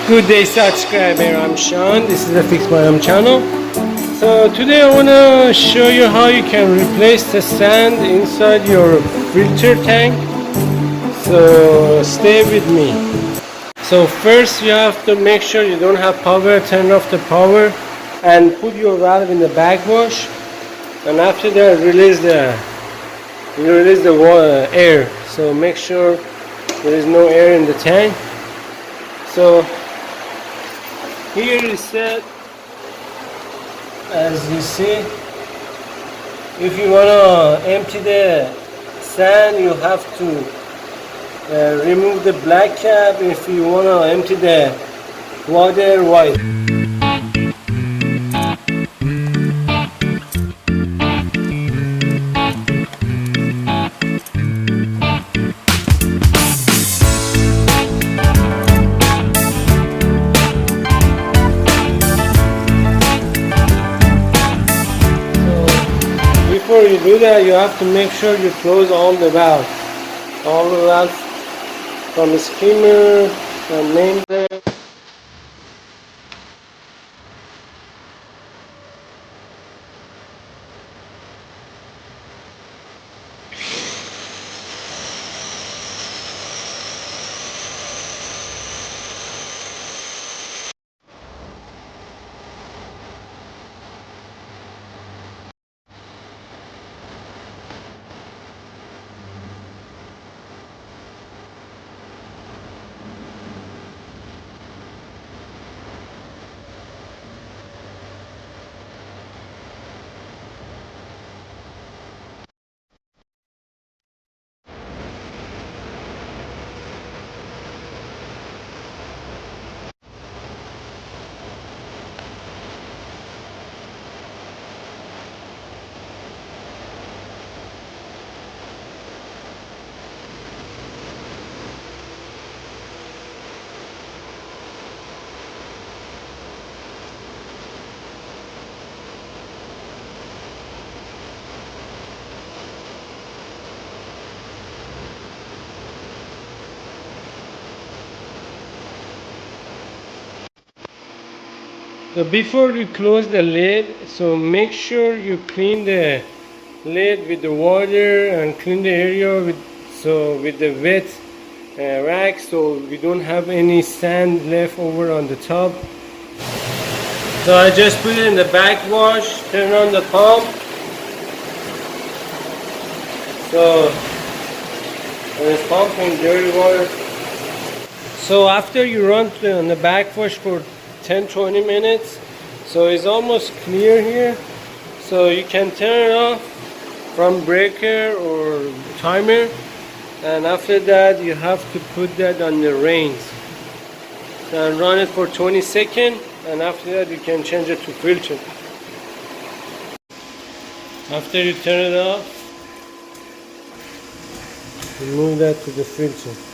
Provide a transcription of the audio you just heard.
Good day subscriber, I'm Sean. This is the Fix My Home channel. So today I want to show you how you can replace the sand inside your filter tank. So stay with me. So first you have to make sure you don't have power, turn off the power and put your valve in the backwash, and after that release the air. So make sure there is no air in the tank. So here is set, as you see. If you want to empty the sand, you have to remove the black cap. If you want to empty the water, white. Before you do that, you have to make sure you close all the valves from the skimmer and main tank. So before you close the lid, so make sure you clean the lid with the water and clean the area with the wet rag, so we don't have any sand left over on the top. So I just put it in the backwash, turn on the pump. So it's pumping dirty water. So after you run on the backwash for 10-20 minutes, so it's almost clear here, so you can turn it off from breaker or timer, and after that you have to put that on the range and run it for 20 seconds, and after that you can change it to filter. After you turn it off, remove that to the filter.